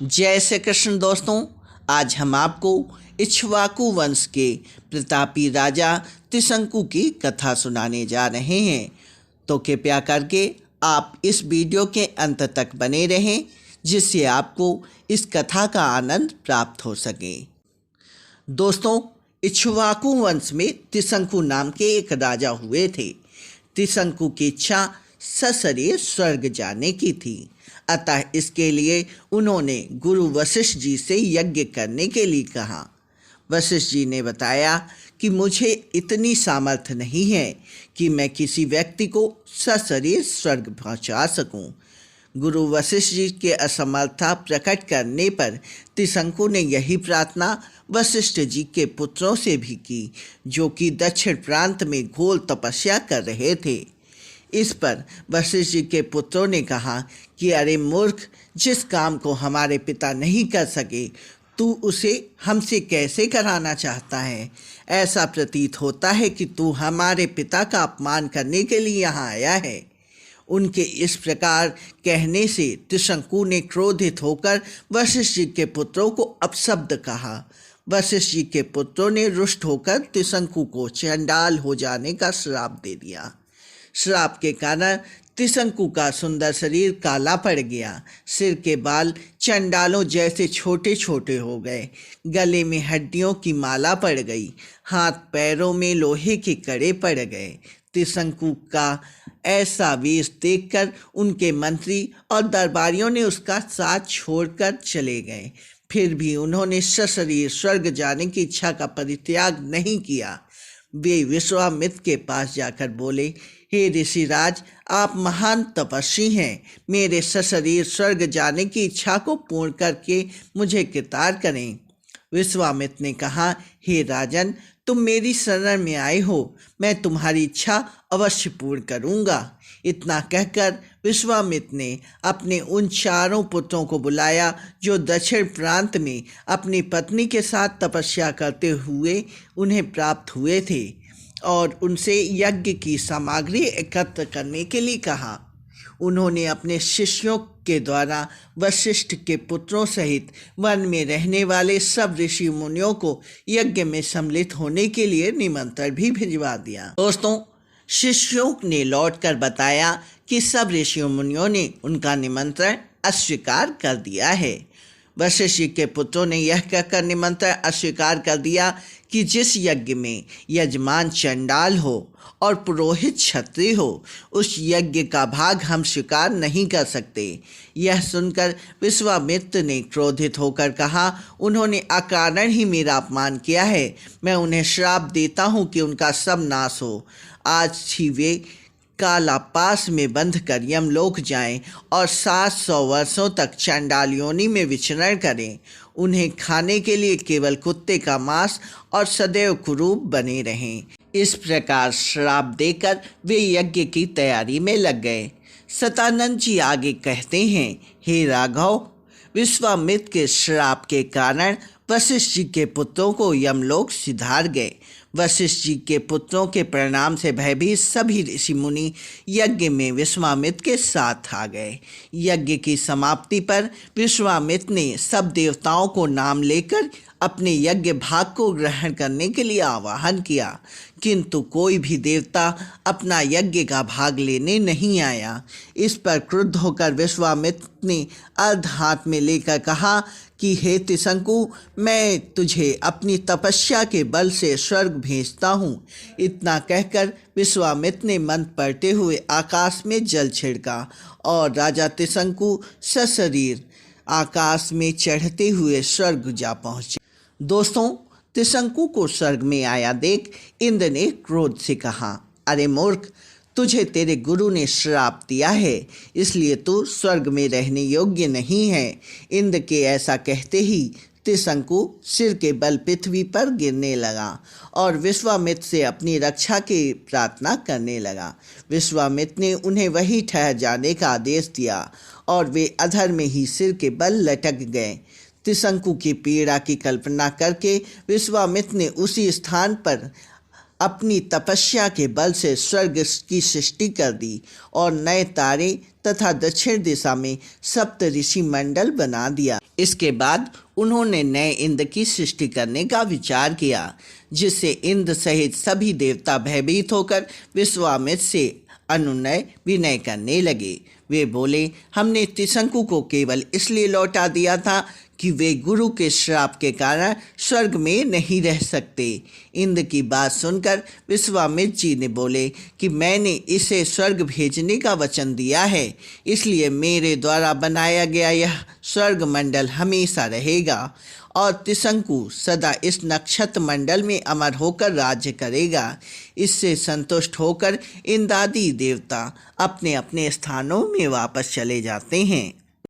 जय श्री कृष्ण दोस्तों। आज हम आपको इक्ष्वाकु वंश के प्रतापी राजा त्रिशंकु की कथा सुनाने जा रहे हैं, तो कृपया करके आप इस वीडियो के अंत तक बने रहें, जिससे आपको इस कथा का आनंद प्राप्त हो सके। दोस्तों, इक्ष्वाकु वंश में त्रिशंकु नाम के एक राजा हुए थे। त्रिशंकु की इच्छा सशरीर स्वर्ग जाने की थी, अतः इसके लिए उन्होंने गुरु वशिष्ठ जी से यज्ञ करने के लिए कहा। वशिष्ठ जी ने बताया कि मुझे इतनी सामर्थ्य नहीं है कि मैं किसी व्यक्ति को सशरीर स्वर्ग पहुंचा सकूं। गुरु वशिष्ठ जी के असमर्थता प्रकट करने पर त्रिशंकु ने यही प्रार्थना वशिष्ठ जी के पुत्रों से भी की, जो कि दक्षिण प्रांत में घोर तपस्या कर रहे थे। इस पर वशिष्ठ जी के पुत्रों ने कहा कि अरे मूर्ख, जिस काम को हमारे पिता नहीं कर सके, तू उसे हमसे कैसे कराना चाहता है? ऐसा प्रतीत होता है कि तू हमारे पिता का अपमान करने के लिए यहाँ आया है। उनके इस प्रकार कहने से त्रिशंकु ने क्रोधित होकर वशिष्ठ जी के पुत्रों को अपशब्द कहा। वशिष्ठ जी के पुत्रों ने रुष्ट होकर त्रिशंकु को चंडाल हो जाने का श्राप दे दिया। श्राप के कारण त्रिशंकु का सुंदर शरीर काला पड़ गया, सिर के बाल चंडालों जैसे छोटे छोटे हो गए, गले में हड्डियों की माला पड़ गई, हाथ पैरों में लोहे के कड़े पड़ गए। त्रिशंकु का ऐसा वेश देखकर उनके मंत्री और दरबारियों ने उसका साथ छोड़कर चले गए। फिर भी उन्होंने सशरीर स्वर्ग जाने की इच्छा का परित्याग नहीं किया। वे विश्वामित्र के पास जाकर बोले, हे ऋषिराज, आप महान तपस्वी हैं, मेरे सशरीर स्वर्ग जाने की इच्छा को पूर्ण करके मुझे कृतार्थ करें। विश्वामित्र ने कहा, हे राजन, तुम मेरी शरण में आए हो, मैं तुम्हारी इच्छा अवश्य पूर्ण करूंगा। इतना कहकर विश्वामित्र ने अपने उन चारों पुत्रों को बुलाया जो दक्षिण प्रांत में अपनी पत्नी के साथ तपस्या करते हुए उन्हें प्राप्त हुए थे, और उनसे यज्ञ की सामग्री एकत्र करने के लिए कहा। उन्होंने अपने शिष्यों के द्वारा वशिष्ठ के पुत्रों सहित वन में रहने वाले सब ऋषि मुनियों को यज्ञ में सम्मिलित होने के लिए निमंत्रण भी भिजवा दिया। दोस्तों, शिष्यों ने लौटकर बताया कि सब ऋषि मुनियों ने उनका निमंत्रण अस्वीकार कर दिया है। वशिष्ठ जी के पुत्रों ने यह कहकर निमंत्रण अस्वीकार कर दिया कि जिस यज्ञ में यजमान चंडाल हो और पुरोहित क्षत्रिय हो, उस यज्ञ का भाग हम स्वीकार नहीं कर सकते। यह सुनकर विश्वामित्र ने क्रोधित होकर कहा, उन्होंने अकारण ही मेरा अपमान किया है, मैं उन्हें श्राप देता हूँ कि उनका सब नाश हो। आज ही वे कालापास में बंध कर यमलोक जाएं और 700 वर्षों तक चंडाल योनि में विचरण करें। उन्हें खाने के लिए केवल कुत्ते का मांस और सदैव कुरूप बने रहें। इस प्रकार श्राप देकर वे यज्ञ की तैयारी में लग गए। सतानंद जी आगे कहते हैं, हे राघव, विश्वामित्र के श्राप के कारण वशिष्ठ जी के पुत्रों को यमलोक सिधार गए। वशिष्ठ जी के पुत्रों के परिणाम से भयभीत सभी ऋषि मुनि यज्ञ में विश्वामित्र के साथ आ गए। यज्ञ की समाप्ति पर विश्वामित्र ने सब देवताओं को नाम लेकर अपने यज्ञ भाग को ग्रहण करने के लिए आह्वान किया, किंतु कोई भी देवता अपना यज्ञ का भाग लेने नहीं आया। इस पर क्रुद्ध होकर विश्वामित्र ने अर्ध हाथ में लेकर कहा कि हे त्रिशंकु, मैं तुझे अपनी तपस्या के बल से स्वर्ग भेजता हूँ। इतना कहकर विश्वामित्र ने मंत्र पढ़ते हुए आकाश में जल छिड़का और राजा त्रिशंकु सशरीर आकाश में चढ़ते हुए स्वर्ग जा पहुँचे। दोस्तों, त्रिशंकु को स्वर्ग में आया देख इंद्र ने क्रोध से कहा, अरे मूर्ख, तुझे तेरे गुरु ने श्राप दिया है, इसलिए तू स्वर्ग में रहने योग्य नहीं है। इंद्र के ऐसा कहते ही त्रिशंकु सिर के बल पृथ्वी पर गिरने लगा और विश्वामित्र से अपनी रक्षा की प्रार्थना करने लगा। विश्वामित्र ने उन्हें वहीं ठहर जाने का आदेश दिया और वे अधर में ही सिर के बल लटक गए। त्रिशंकु की पीड़ा की कल्पना करके विश्वामित्र ने उसी स्थान पर अपनी तपस्या के बल से स्वर्ग की सृष्टि कर दी और नए तारे तथा दक्षिण दिशा में सप्त ऋषि मंडल बना दिया। इसके बाद उन्होंने नए इंद्र की सृष्टि करने का विचार किया, जिससे इंद्र सहित सभी देवता भयभीत होकर विश्वामित्र से अनुनय विनय करने लगे। वे बोले, हमने त्रिशंकु को केवल इसलिए लौटा दिया था कि वे गुरु के श्राप के कारण स्वर्ग में नहीं रह सकते। इंद्र की बात सुनकर विश्वामित्र जी ने बोले कि मैंने इसे स्वर्ग भेजने का वचन दिया है, इसलिए मेरे द्वारा बनाया गया यह स्वर्ग मंडल हमेशा रहेगा और त्रिशंकु सदा इस नक्षत्र मंडल में अमर होकर राज्य करेगा। इससे संतुष्ट होकर इंद्रादि देवता अपने अपने स्थानों में वापस चले जाते हैं।